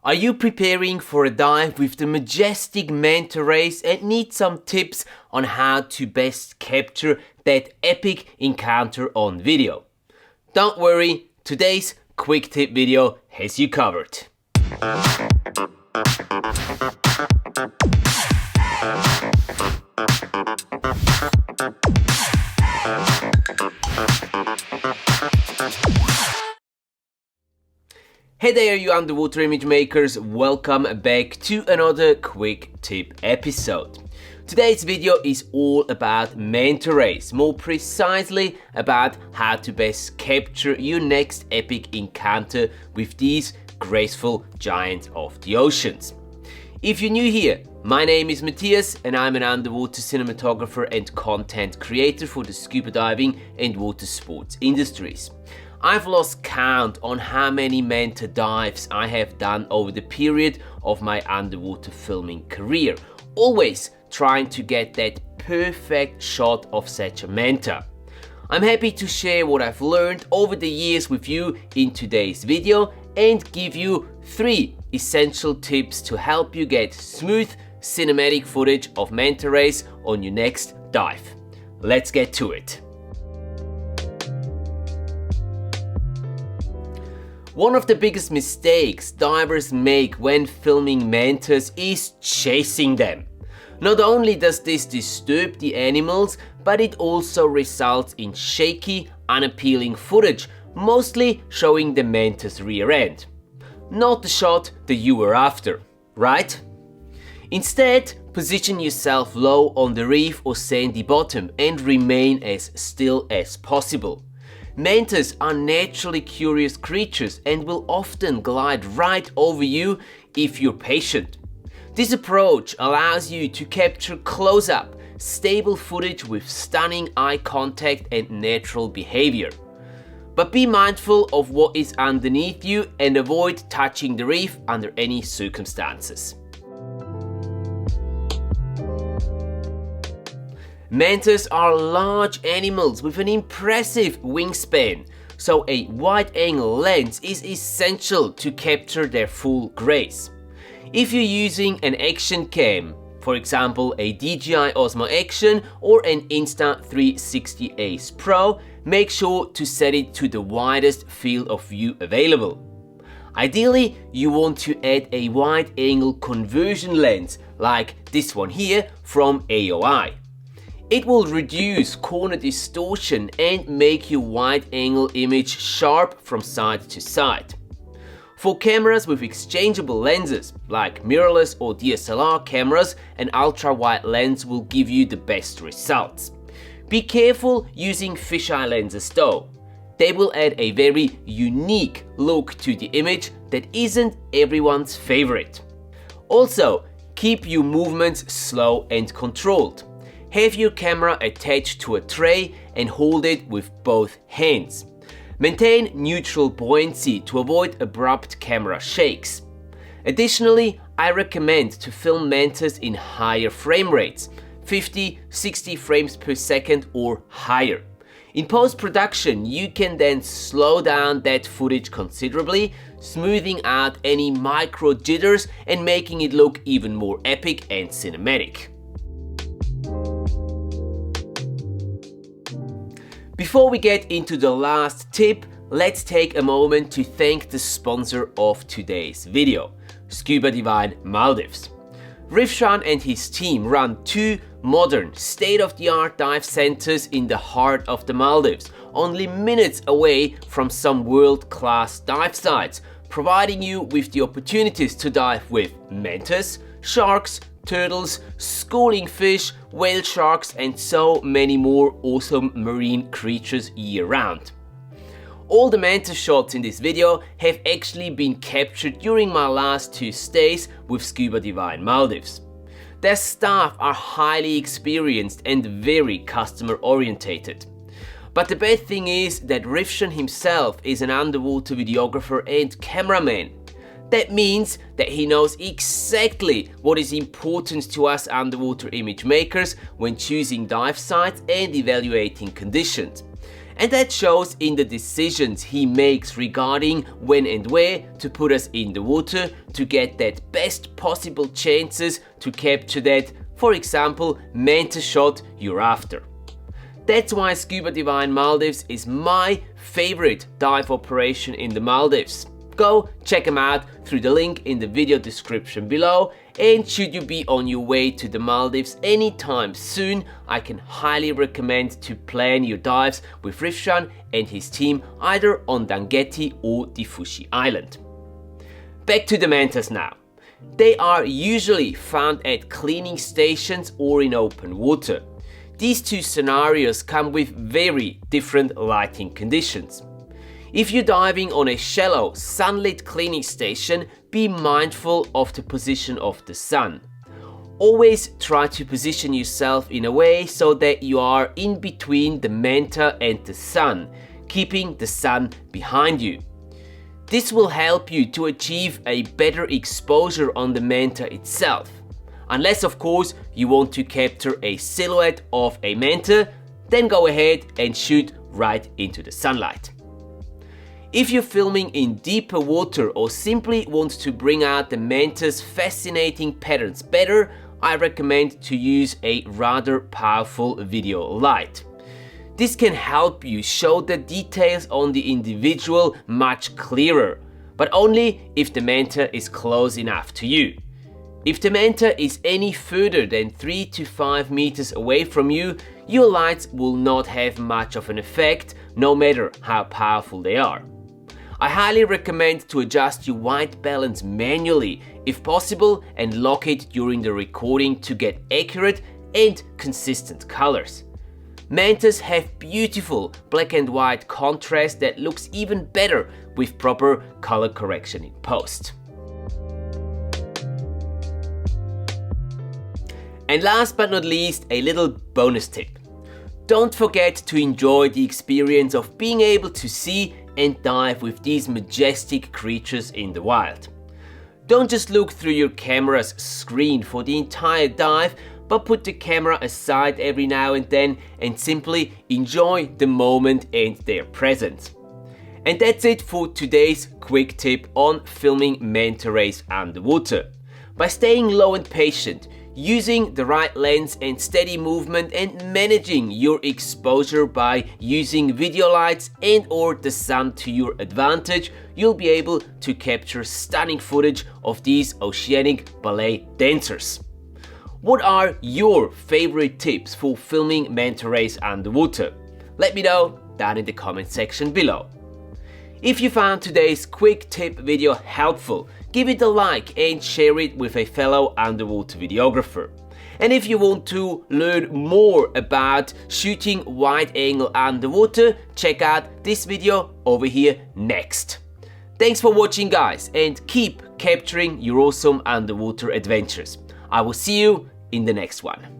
Are you preparing for a dive with the majestic MANTA RAYS and need some tips on how to best capture that epic encounter on video? Don't worry, today's quick tip video has you covered. Hey there, you underwater image makers, welcome back to another quick tip episode. Today's video is all about MANTA RAYS, more precisely about how to best capture your next epic encounter with these graceful giants of the oceans. If you're new here, my name is Matthias and I'm an underwater cinematographer and content creator for the scuba diving and water sports industries. I've lost count on how many MANTA dives I have done over the period of my underwater filming career, always trying to get that perfect shot of such a MANTA. I'm happy to share what I've learned over the years with you in today's video and give you 3 essential tips to help you get smooth cinematic footage of MANTA RAYS on your next dive. Let's get to it. One of the biggest mistakes divers make when filming mantas is chasing them. Not only does this disturb the animals, but it also results in shaky, unappealing footage, mostly showing the manta's rear end. Not the shot that you were after, right? Instead, position yourself low on the reef or sandy bottom and remain as still as possible. Mantas are naturally curious creatures and will often glide right over you if you're patient. This approach allows you to capture close-up, stable footage with stunning eye contact and natural behavior. But be mindful of what is underneath you and avoid touching the reef under any circumstances. Mantas are large animals with an impressive wingspan, so a wide-angle lens is essential to capture their full grace. If you're using an action cam, for example a DJI Osmo Action or an Insta360 Ace Pro, make sure to set it to the widest field of view available. Ideally, you want to add a wide-angle conversion lens like this one here from AOI. It will reduce corner distortion and make your wide-angle image sharp from side to side. For cameras with exchangeable lenses, like mirrorless or DSLR cameras, an ultra-wide lens will give you the best results. Be careful using fisheye lenses though. They will add a very unique look to the image that isn't everyone's favorite. Also, keep your movements slow and controlled. Have your camera attached to a tray and hold it with both hands. Maintain neutral buoyancy to avoid abrupt camera shakes. Additionally, I recommend to film mantas in higher frame rates, 50-60 frames per second or higher. In post-production, you can then slow down that footage considerably, smoothing out any micro jitters and making it look even more epic and cinematic. Before we get into the last tip, let's take a moment to thank the sponsor of today's video, Scuba Divine Maldives. Rivshan and his team run 2 modern, state-of-the-art dive centers in the heart of the Maldives, only minutes away from some world-class dive sites, providing you with the opportunities to dive with mantas, sharks, turtles, schooling fish, whale sharks and so many more awesome marine creatures year-round. All the manta shots in this video have actually been captured during my last 2 stays with Scuba Divine Maldives. Their staff are highly experienced and very customer orientated. But the bad thing is that Rivshan himself is an underwater videographer and cameraman. That means that he knows exactly what is important to us underwater image makers when choosing dive sites and evaluating conditions. And that shows in the decisions he makes regarding when and where to put us in the water to get that best possible chances to capture that, for example, manta shot you're after. That's why Scuba Divine Maldives is my favorite dive operation in the Maldives. Go check them out through the link in the video description below, and should you be on your way to the Maldives anytime soon, I can highly recommend to plan your dives with Rifshan and his team either on Dangeti or Difushi Island. Back to the mantas now. They are usually found at cleaning stations or in open water. These two scenarios come with very different lighting conditions. If you're diving on a shallow, sunlit cleaning station, be mindful of the position of the sun. Always try to position yourself in a way so that you are in between the manta and the sun, keeping the sun behind you. This will help you to achieve a better exposure on the manta itself. Unless of course you want to capture a silhouette of a manta, then go ahead and shoot right into the sunlight. If you're filming in deeper water or simply want to bring out the manta's fascinating patterns better, I recommend to use a rather powerful video light. This can help you show the details on the individual much clearer, but only if the manta is close enough to you. If the manta is any further than 3 to 5 meters away from you, your lights will not have much of an effect, no matter how powerful they are. I highly recommend to adjust your white balance manually if possible and lock it during the recording to get accurate and consistent colors. Mantas have beautiful black and white contrast that looks even better with proper color correction in post. And last but not least, a little bonus tip. Don't forget to enjoy the experience of being able to see and dive with these majestic creatures in the wild. Don't just look through your camera's screen for the entire dive, but put the camera aside every now and then and simply enjoy the moment and their presence. And that's it for today's quick tip on filming manta rays underwater. By staying low and patient, using the right lens and steady movement, and managing your exposure by using video lights and or the sun to your advantage, you'll be able to capture stunning footage of these oceanic ballet dancers. What are your favorite tips for filming manta rays underwater? Let me know down in the comment section below. If you found today's quick tip video helpful, give it a like and share it with a fellow underwater videographer. And if you want to learn more about shooting wide angle underwater, check out this video over here next. Thanks for watching guys, and keep capturing your awesome underwater adventures. I will see you in the next one.